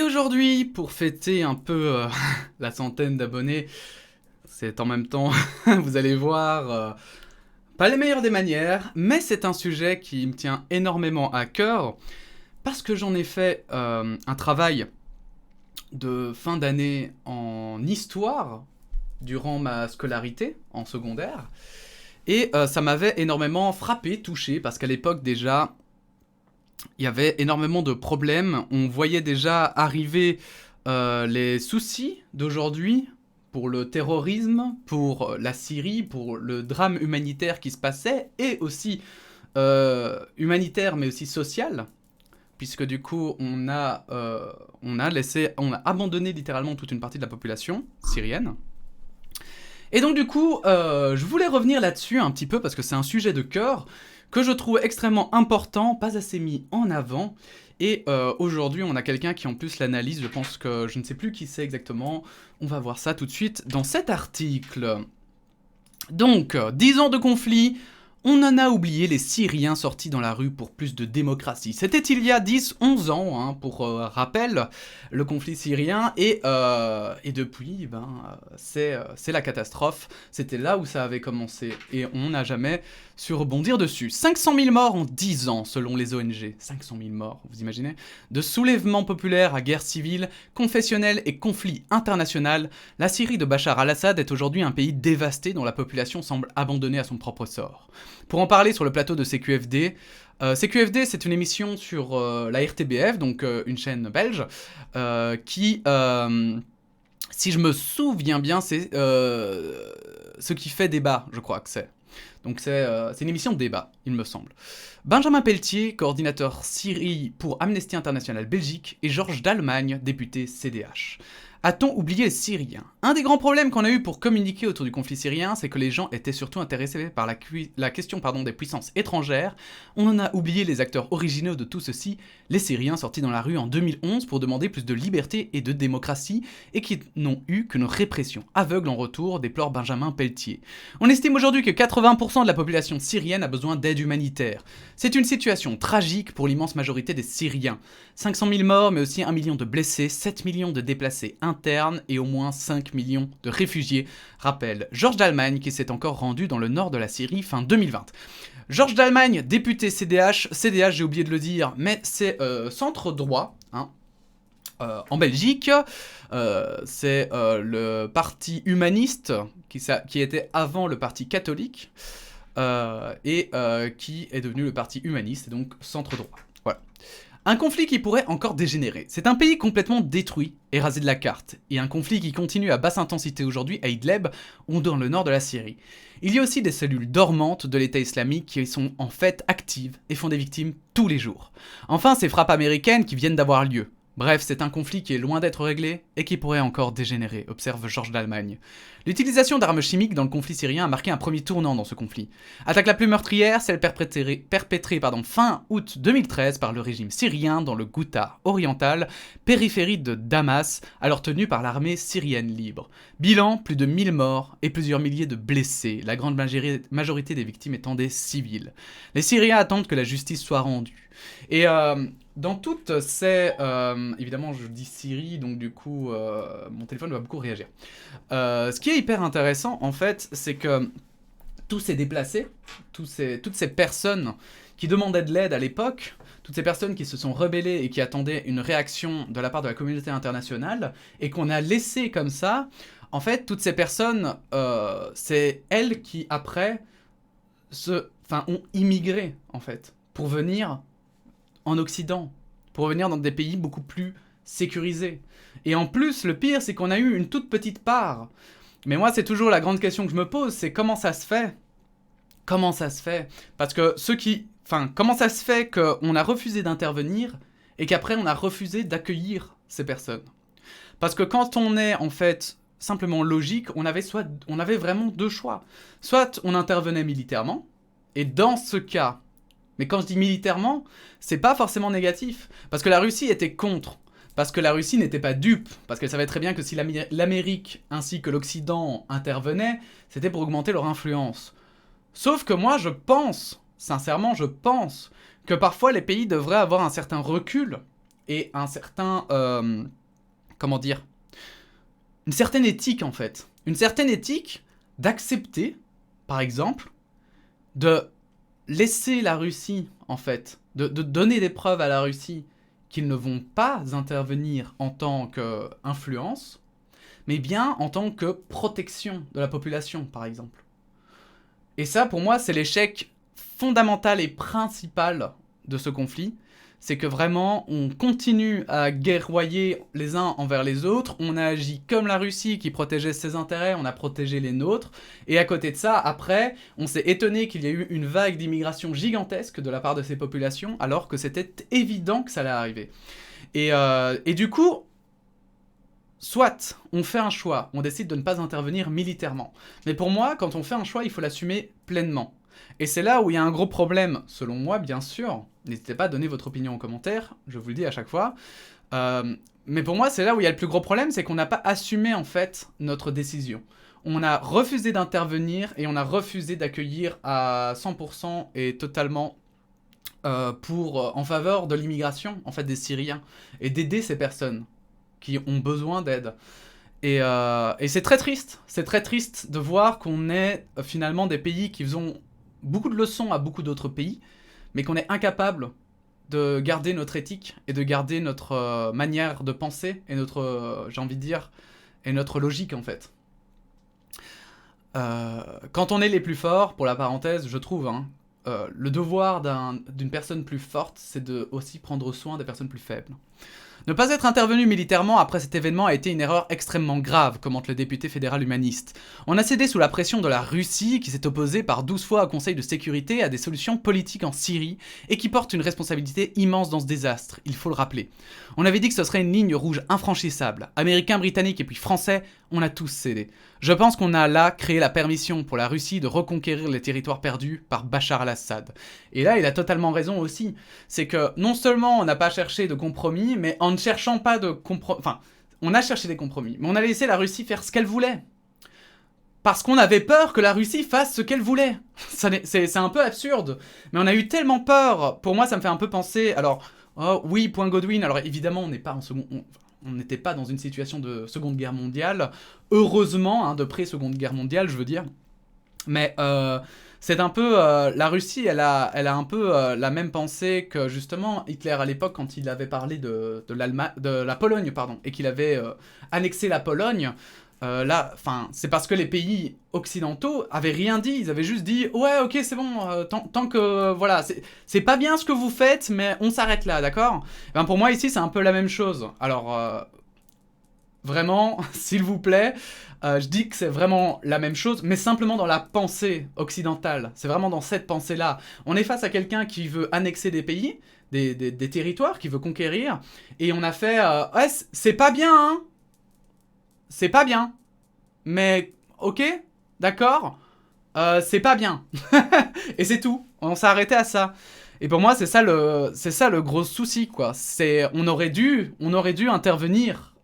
aujourd'hui, pour fêter un peu la centaine d'abonnés, c'est en même temps, vous allez voir, pas les meilleures des manières, mais c'est un sujet qui me tient énormément à cœur, parce que j'en ai fait un travail de fin d'année en histoire, durant ma scolarité, en secondaire, et ça m'avait énormément frappé, touché, parce qu'à l'époque déjà, il y avait énormément de problèmes. On voyait déjà arriver les soucis d'aujourd'hui pour le terrorisme, pour la Syrie, pour le drame humanitaire qui se passait, et aussi humanitaire mais aussi social, puisque du coup on a abandonné littéralement toute une partie de la population syrienne. Et donc du coup, je voulais revenir là-dessus un petit peu parce que c'est un sujet de cœur que je trouve extrêmement important, pas assez mis en avant. Et aujourd'hui, on a quelqu'un qui en plus l'analyse, je pense que je ne sais plus qui c'est exactement. On va voir ça tout de suite dans cet article. Donc, 10 ans de conflit, on en a oublié les Syriens sortis dans la rue pour plus de démocratie. C'était il y a 10-11 ans, hein, pour rappel, le conflit syrien, et depuis, c'est la catastrophe. C'était là où ça avait commencé, et on n'a jamais su rebondir dessus. 500 000 morts en 10 ans, selon les ONG. 500 000 morts, vous imaginez? De soulèvements populaires à guerre civile, confessionnelle et conflit international, la Syrie de Bachar al-Assad est aujourd'hui un pays dévasté dont la population semble abandonnée à son propre sort. Pour en parler sur le plateau de CQFD, CQFD c'est une émission sur la RTBF, donc une chaîne belge, qui, si je me souviens bien, c'est ce qui fait débat, je crois que c'est. Donc c'est une émission de débat, il me semble. Benjamin Pelletier, coordinateur Syrie pour Amnesty International Belgique, et Georges Dallemagne, député CDH. A-t-on oublié les Syriens? Un des grands problèmes qu'on a eu pour communiquer autour du conflit syrien, c'est que les gens étaient surtout intéressés par la question des puissances étrangères. On en a oublié les acteurs originaux de tout ceci, les Syriens sortis dans la rue en 2011 pour demander plus de liberté et de démocratie, et qui n'ont eu qu'une répression aveugle en retour, déplore Benjamin Pelletier. On estime aujourd'hui que 80% de la population syrienne a besoin d'aide humanitaire. C'est une situation tragique pour l'immense majorité des Syriens. 500 000 morts, mais aussi 1 million de blessés, 7 millions de déplacés internes et au moins 5 millions de réfugiés, rappelle Georges Dallemagne qui s'est encore rendu dans le nord de la Syrie fin 2020. Georges Dallemagne, député CDH, j'ai oublié de le dire, mais c'est centre droit, hein, en Belgique, c'est le parti humaniste qui était avant le parti catholique et qui est devenu le parti humaniste et donc centre droit. Voilà. Un conflit qui pourrait encore dégénérer. C'est un pays complètement détruit et rasé de la carte, et un conflit qui continue à basse intensité aujourd'hui à Idlib ou dans le nord de la Syrie. Il y a aussi des cellules dormantes de l'État islamique qui sont en fait actives et font des victimes tous les jours. Enfin, ces frappes américaines qui viennent d'avoir lieu. Bref, c'est un conflit qui est loin d'être réglé et qui pourrait encore dégénérer, observe Georges Dallemagne. L'utilisation d'armes chimiques dans le conflit syrien a marqué un premier tournant dans ce conflit. Attaque la plus meurtrière, celle perpétrée fin août 2013 par le régime syrien dans le Ghouta oriental, périphérie de Damas, alors tenue par l'armée syrienne libre. Bilan, plus de 1000 morts et plusieurs milliers de blessés, la grande majorité des victimes étant des civils. Les Syriens attendent que la justice soit rendue. Et dans toutes ces... évidemment, je dis Syrie, donc du coup, mon téléphone va beaucoup réagir. Ce qui est hyper intéressant, en fait, c'est que tous ces déplacés, toutes ces personnes qui demandaient de l'aide à l'époque, toutes ces personnes qui se sont rebellées et qui attendaient une réaction de la part de la communauté internationale, et qu'on a laissé comme ça, en fait, toutes ces personnes, c'est elles qui, après, ont immigré, en fait, pour venir en Occident, pour venir dans des pays beaucoup plus sécurisés. Et en plus, le pire, c'est qu'on a eu une toute petite part. Mais moi, c'est toujours la grande question que je me pose, c'est comment ça se fait? Comment ça se fait? Parce que comment ça se fait qu'on a refusé d'intervenir et qu'après on a refusé d'accueillir ces personnes? Parce que quand on est en fait simplement logique, on avait vraiment deux choix. Soit on intervenait militairement, et dans ce cas, mais quand je dis militairement, c'est pas forcément négatif, parce que la Russie était contre, parce que la Russie n'était pas dupe, parce qu'elle savait très bien que si l'Amérique ainsi que l'Occident intervenaient, c'était pour augmenter leur influence. Sauf que moi je pense, sincèrement je pense, que parfois les pays devraient avoir un certain recul, et un certain comment dire, une certaine éthique en fait. Une certaine éthique d'accepter, par exemple, de laisser la Russie, en fait, de donner des preuves à la Russie qu'ils ne vont pas intervenir en tant qu'influence, mais bien en tant que protection de la population, par exemple. Et ça, pour moi, c'est l'échec fondamental et principal de ce conflit. C'est que vraiment, on continue à guerroyer les uns envers les autres, on a agi comme la Russie qui protégeait ses intérêts, on a protégé les nôtres, et à côté de ça, après, on s'est étonné qu'il y ait eu une vague d'immigration gigantesque de la part de ces populations, alors que c'était évident que ça allait arriver. Et du coup, soit on fait un choix, on décide de ne pas intervenir militairement. Mais pour moi, quand on fait un choix, il faut l'assumer pleinement. Et c'est là où il y a un gros problème, selon moi, bien sûr. N'hésitez pas à donner votre opinion en commentaire, je vous le dis à chaque fois. Mais pour moi, c'est là où il y a le plus gros problème, c'est qu'on n'a pas assumé, en fait, notre décision. On a refusé d'intervenir et on a refusé d'accueillir à 100% et totalement en faveur de l'immigration, en fait, des Syriens. Et d'aider ces personnes qui ont besoin d'aide. Et c'est très triste. C'est très triste de voir qu'on est finalement des pays qui faisons beaucoup de leçons à beaucoup d'autres pays, mais qu'on est incapable de garder notre éthique et de garder notre manière de penser et notre, j'ai envie de dire, et notre logique en fait. Quand on est les plus forts, pour la parenthèse, je trouve, le devoir d'une personne plus forte, c'est de aussi prendre soin des personnes plus faibles. Ne pas être intervenu militairement après cet événement a été une erreur extrêmement grave, commente le député fédéral humaniste. On a cédé sous la pression de la Russie, qui s'est opposée par 12 fois au Conseil de sécurité à des solutions politiques en Syrie, et qui porte une responsabilité immense dans ce désastre, il faut le rappeler. On avait dit que ce serait une ligne rouge infranchissable. Américains, Britanniques et puis Français, on a tous cédé. Je pense qu'on a là créé la permission pour la Russie de reconquérir les territoires perdus par Bachar al-Assad. Et là, il a totalement raison aussi. C'est que non seulement on n'a pas cherché de compromis, mais en ne cherchant pas de compromis... Enfin, on a cherché des compromis, mais on a laissé la Russie faire ce qu'elle voulait. Parce qu'on avait peur que la Russie fasse ce qu'elle voulait. C'est un peu absurde. Mais on a eu tellement peur. Pour moi, ça me fait un peu penser... Alors, oh, oui, point Godwin. Alors évidemment, on n'est pas en second... On n'était pas dans une situation de Seconde Guerre mondiale. Heureusement, de pré-Seconde Guerre mondiale, je veux dire. Mais c'est un peu... la Russie, elle a un peu la même pensée que, justement, Hitler à l'époque, quand il avait parlé de la Pologne, pardon, et qu'il avait annexé la Pologne. Là, c'est parce que les pays occidentaux avaient rien dit. Ils avaient juste dit « Ouais, ok, c'est bon, tant que... voilà, c'est pas bien ce que vous faites, mais on s'arrête là, d'accord ?» Pour moi, ici, c'est un peu la même chose. Alors, vraiment, s'il vous plaît, je dis que c'est vraiment la même chose, mais simplement dans la pensée occidentale. C'est vraiment dans cette pensée-là. On est face à quelqu'un qui veut annexer des pays, des territoires, qui veut conquérir, et on a fait « Ouais, c'est pas bien, hein !» C'est pas bien. Mais, ok, d'accord, c'est pas bien. Et c'est tout. On s'est arrêté à ça. Et pour moi, c'est ça le gros souci, quoi. On aurait dû intervenir.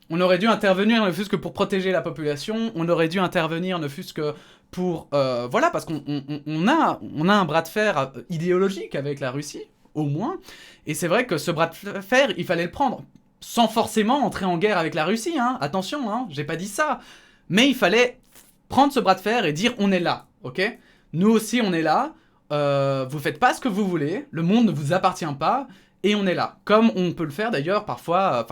On aurait dû intervenir ne fût-ce que pour protéger la population. On aurait dû intervenir ne fût-ce que pour... voilà, parce qu'on a un bras de fer idéologique avec la Russie, au moins. Et c'est vrai que ce bras de fer, il fallait le prendre. Sans forcément entrer en guerre avec la Russie, attention, j'ai pas dit ça. Mais il fallait prendre ce bras de fer et dire on est là, ok ? Nous aussi on est là, vous faites pas ce que vous voulez, le monde ne vous appartient pas, et on est là. Comme on peut le faire d'ailleurs parfois,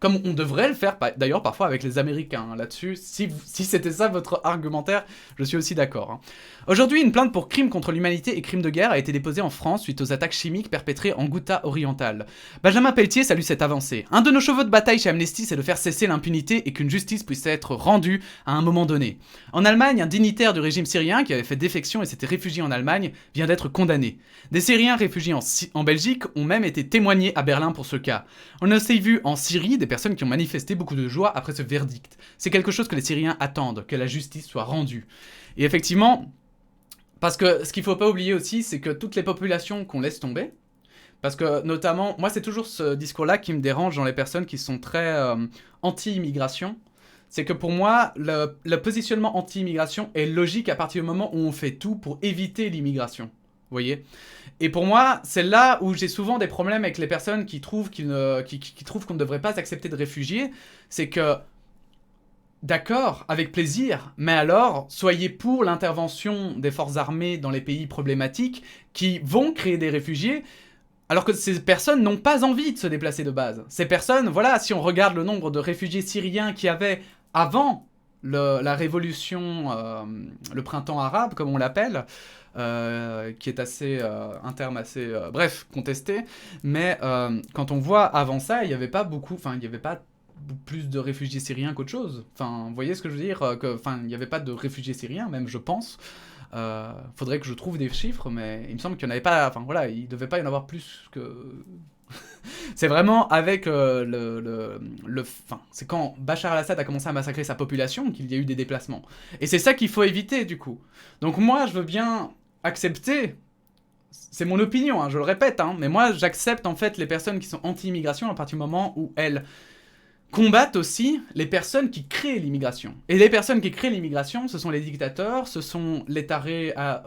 comme on devrait le faire d'ailleurs parfois avec les Américains, là-dessus. Si c'était ça votre argumentaire, je suis aussi d'accord. Aujourd'hui, une plainte pour crime contre l'humanité et crime de guerre a été déposée en France suite aux attaques chimiques perpétrées en Ghouta orientale. Benjamin Pelletier salue cette avancée. Un de nos chevaux de bataille chez Amnesty, c'est de faire cesser l'impunité et qu'une justice puisse être rendue à un moment donné. En Allemagne, un dignitaire du régime syrien qui avait fait défection et s'était réfugié en Allemagne vient d'être condamné. Des Syriens réfugiés en Belgique ont même été témoignés à Berlin pour ce cas. On a aussi vu en Syrie des personnes qui ont manifesté beaucoup de joie après ce verdict. C'est quelque chose que les Syriens attendent, que la justice soit rendue. Et effectivement... Parce que ce qu'il faut pas oublier aussi, c'est que toutes les populations qu'on laisse tomber, parce que notamment, moi c'est toujours ce discours-là qui me dérange dans les personnes qui sont très anti-immigration, c'est que pour moi, le positionnement anti-immigration est logique à partir du moment où on fait tout pour éviter l'immigration. voyez. Et pour moi, c'est là où j'ai souvent des problèmes avec les personnes qui trouvent qui trouvent qu'on ne devrait pas accepter de réfugiés. C'est que, d'accord, avec plaisir, mais alors, soyez pour l'intervention des forces armées dans les pays problématiques qui vont créer des réfugiés, alors que ces personnes n'ont pas envie de se déplacer de base. Ces personnes, voilà, si on regarde le nombre de réfugiés syriens qu'il y avait avant la révolution, le printemps arabe, comme on l'appelle, qui est un terme assez, bref, contesté, mais quand on voit avant ça, il n'y avait pas plus de réfugiés syriens qu'autre chose. Enfin, vous voyez ce que je veux dire? Il n'y avait pas de réfugiés syriens, même, je pense. Faudrait que je trouve des chiffres, mais il me semble qu'il n'y en avait pas. Enfin voilà, il devait pas y en avoir plus que. C'est vraiment avec c'est quand Bachar al-Assad a commencé à massacrer sa population qu'il y a eu des déplacements. Et c'est ça qu'il faut éviter du coup. Donc moi, je veux bien accepter. C'est mon opinion, hein, je le répète, hein, mais moi j'accepte en fait les personnes qui sont anti-immigration à partir du moment où elles combattent aussi les personnes qui créent l'immigration. Et les personnes qui créent l'immigration, ce sont les dictateurs, ce sont les tarés à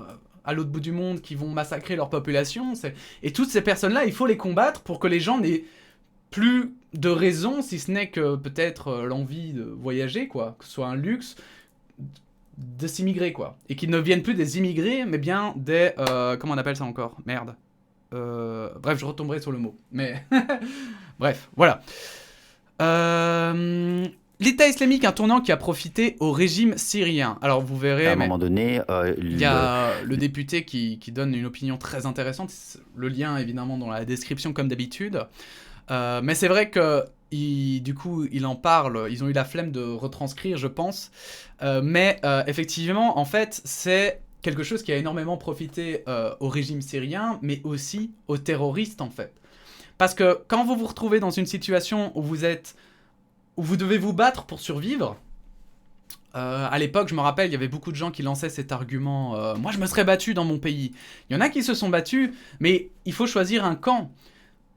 l'autre bout du monde qui vont massacrer leur population. Et toutes ces personnes-là, il faut les combattre pour que les gens n'aient plus de raison, si ce n'est que peut-être l'envie de voyager, quoi, que ce soit un luxe, de s'immigrer, quoi. Et qu'ils ne viennent plus des immigrés, mais bien des... comment on appelle ça encore? Merde. Bref, je retomberai sur le mot. Mais... Bref, voilà. L'État islamique, un tournant qui a profité au régime syrien. Alors vous verrez, À un moment donné, il y a le député qui donne une opinion très intéressante. Le lien évidemment dans la description comme d'habitude. Mais c'est vrai que du coup, il en parle. Ils ont eu la flemme de retranscrire, je pense. Mais effectivement, en fait, c'est quelque chose qui a énormément profité au régime syrien, mais aussi aux terroristes en fait. Parce que quand vous vous retrouvez dans une situation où vous devez vous battre pour survivre, à l'époque, je me rappelle, il y avait beaucoup de gens qui lançaient cet argument moi, je me serais battu dans mon pays. Il y en a qui se sont battus, mais il faut choisir un camp.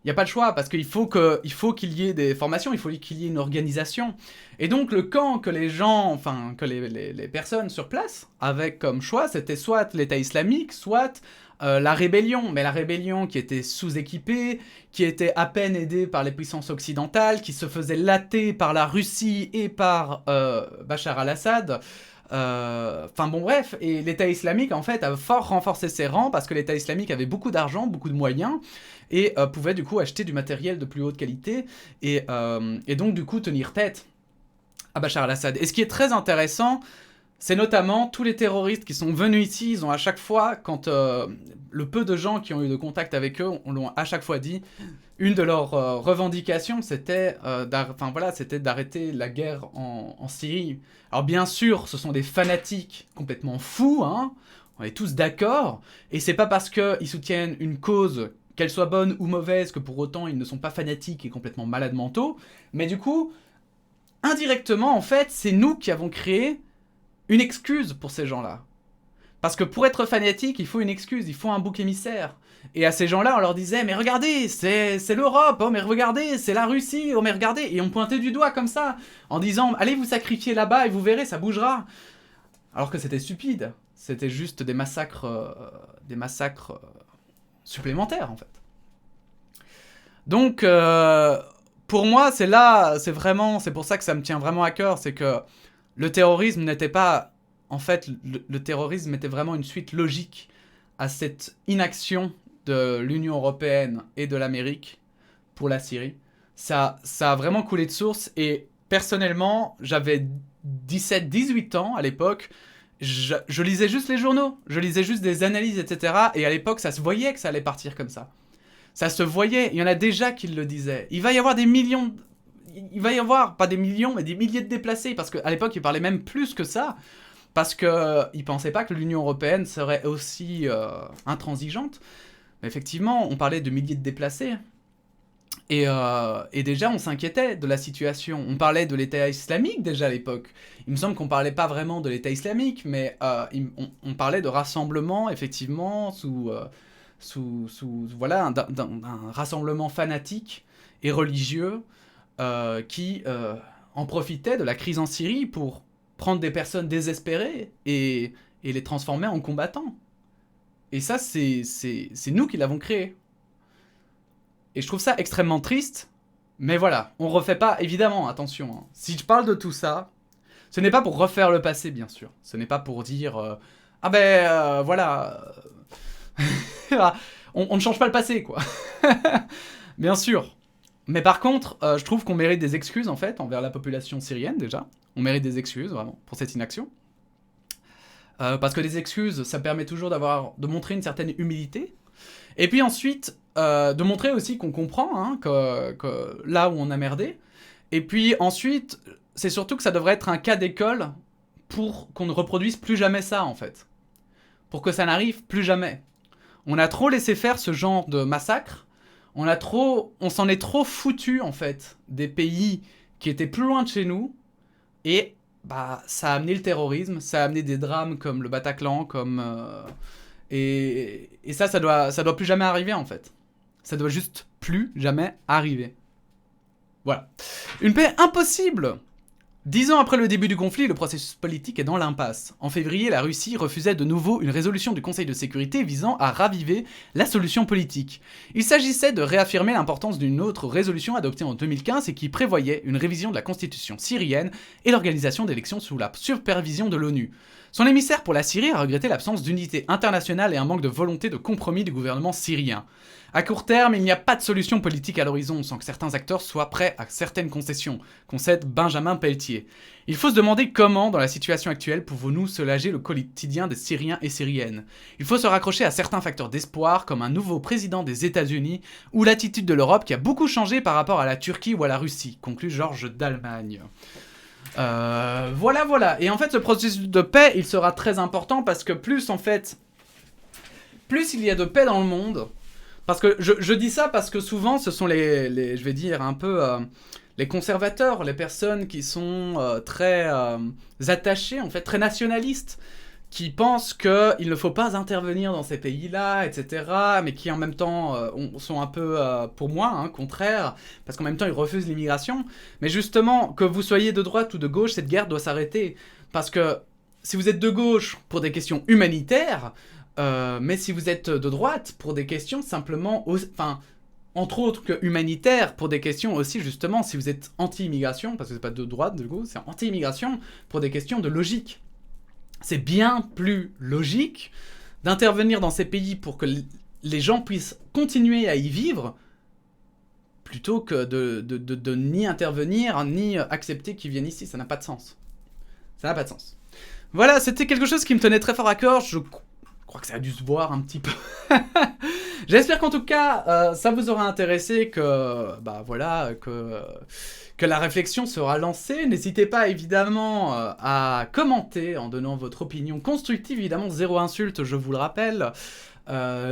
Il n'y a pas de choix, parce qu'il faut qu'il y ait des formations, il faut qu'il y ait une organisation. Et donc, le camp que les gens, enfin, que les personnes sur place avaient comme choix, c'était soit l'État islamique, soit la rébellion. Mais la rébellion qui était sous-équipée, qui était à peine aidée par les puissances occidentales, qui se faisait latter par la Russie et par Bachar al-Assad. Enfin bon bref, et l'État islamique en fait a fort renforcé ses rangs parce que l'État islamique avait beaucoup d'argent, beaucoup de moyens et pouvait du coup acheter du matériel de plus haute qualité et donc du coup tenir tête à Bachar al-Assad. Et ce qui est très intéressant, c'est notamment tous les terroristes qui sont venus ici, ils ont à chaque fois, quand le peu de gens qui ont eu de contact avec eux, on l'ont à chaque fois dit, une de leurs revendications, c'était d'arrêter la guerre en Syrie. Alors bien sûr, ce sont des fanatiques complètement fous, hein, on est tous d'accord, et c'est pas parce qu'ils soutiennent une cause, qu'elle soit bonne ou mauvaise, que pour autant ils ne sont pas fanatiques et complètement malades mentaux, mais du coup, indirectement, en fait, c'est nous qui avons créé une excuse pour ces gens-là. Parce que pour être fanatique, il faut une excuse, il faut un bouc émissaire. Et à ces gens-là, on leur disait, mais regardez, c'est l'Europe, oh mais regardez, c'est la Russie, oh mais regardez. Et on pointait du doigt comme ça, en disant, allez vous sacrifier là-bas et vous verrez, ça bougera. Alors que c'était stupide, c'était juste des massacres supplémentaires en fait. Donc, pour moi, c'est pour ça que ça me tient vraiment à cœur, c'est que le terrorisme n'était pas... En fait, le terrorisme était vraiment une suite logique à cette inaction de l'Union européenne et de l'Amérique pour la Syrie. Ça a vraiment coulé de source et personnellement, j'avais 17-18 ans à l'époque, je lisais juste les journaux, je lisais juste des analyses, etc. Et à l'époque, ça se voyait que ça allait partir comme ça. Ça se voyait, il y en a déjà qui le disaient. Il va y avoir des millions... Il va y avoir, pas des millions, mais des milliers de déplacés, parce qu'à l'époque, ils parlaient même plus que ça, parce qu'ils ne pensaient pas que l'Union européenne serait aussi intransigeante. Mais effectivement, on parlait de milliers de déplacés. Et déjà, on s'inquiétait de la situation. On parlait de l'État islamique déjà à l'époque. Il me semble qu'on ne parlait pas vraiment de l'État islamique, mais on parlait de rassemblement, effectivement, voilà, d'un rassemblement fanatique et religieux qui en profitait de la crise en Syrie pour prendre des personnes désespérées et les transformer en combattants. Et ça, c'est nous qui l'avons créé. Et je trouve ça extrêmement triste. Mais voilà, on refait pas, évidemment, attention. Hein. Si je parle de tout ça, ce n'est pas pour refaire le passé, bien sûr. Ce n'est pas pour dire... ah ben, voilà... on ne change pas le passé, quoi. Bien sûr. Mais par contre, je trouve qu'on mérite des excuses, en fait, envers la population syrienne, déjà. On mérite des excuses, vraiment, pour cette inaction. Parce que les excuses, ça permet toujours de montrer une certaine humilité. Et puis ensuite, de montrer aussi qu'on comprend hein, que là où on a merdé. Et puis ensuite, c'est surtout que ça devrait être un cas d'école pour qu'on ne reproduise plus jamais ça, en fait. Pour que ça n'arrive plus jamais. On a trop laissé faire ce genre de massacre. On s'en est trop foutu, en fait, des pays qui étaient plus loin de chez nous. Et bah, ça a amené le terrorisme, ça a amené des drames comme le Bataclan, comme... Et ça doit plus jamais arriver, en fait. Ça doit juste plus jamais arriver. Voilà. Une paix impossible! 10 ans après le début du conflit, le processus politique est dans l'impasse. En février, la Russie refusait de nouveau une résolution du Conseil de sécurité visant à raviver la solution politique. Il s'agissait de réaffirmer l'importance d'une autre résolution adoptée en 2015 et qui prévoyait une révision de la constitution syrienne et l'organisation d'élections sous la supervision de l'ONU. Son émissaire pour la Syrie a regretté l'absence d'unité internationale et un manque de volonté de compromis du gouvernement syrien. À court terme, il n'y a pas de solution politique à l'horizon sans que certains acteurs soient prêts à certaines concessions, concède Benjamin Pelletier. Il faut se demander comment, dans la situation actuelle, pouvons-nous soulager le quotidien des Syriens et Syriennes. Il faut se raccrocher à certains facteurs d'espoir, comme un nouveau président des États-Unis, ou l'attitude de l'Europe qui a beaucoup changé par rapport à la Turquie ou à la Russie, conclut Georges d'Allemagne. Voilà. Et en fait, ce processus de paix, il sera très important parce que plus il y a de paix dans le monde, parce que je dis ça parce que souvent, ce sont je vais dire un peu, les conservateurs, les personnes qui sont très attachées, en fait, très nationalistes, qui pensent qu'il ne faut pas intervenir dans ces pays-là, etc., mais qui en même temps sont un peu, pour moi, hein, contraires, parce qu'en même temps ils refusent l'immigration. Mais justement, que vous soyez de droite ou de gauche, cette guerre doit s'arrêter. Parce que si vous êtes de gauche pour des questions humanitaires, mais si vous êtes de droite pour des questions simplement... Enfin, entre autres que humanitaires, pour des questions aussi, justement, si vous êtes anti-immigration, parce que c'est pas de droite, du coup, c'est anti-immigration, pour des questions de logique. C'est bien plus logique d'intervenir dans ces pays pour que les gens puissent continuer à y vivre plutôt que de ni intervenir, ni accepter qu'ils viennent ici. Ça n'a pas de sens. Ça n'a pas de sens. Voilà, c'était quelque chose qui me tenait très fort à cœur. Je crois que ça a dû se voir un petit peu. J'espère qu'en tout cas, ça vous aura intéressé, que la réflexion sera lancée. N'hésitez pas évidemment à commenter en donnant votre opinion constructive. Évidemment, zéro insulte, je vous le rappelle.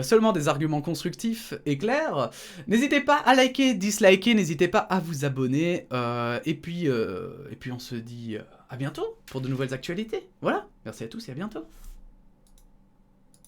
Seulement des arguments constructifs et clairs. N'hésitez pas à liker, disliker, n'hésitez pas à vous abonner. Et puis on se dit à bientôt pour de nouvelles actualités. Voilà, merci à tous et à bientôt.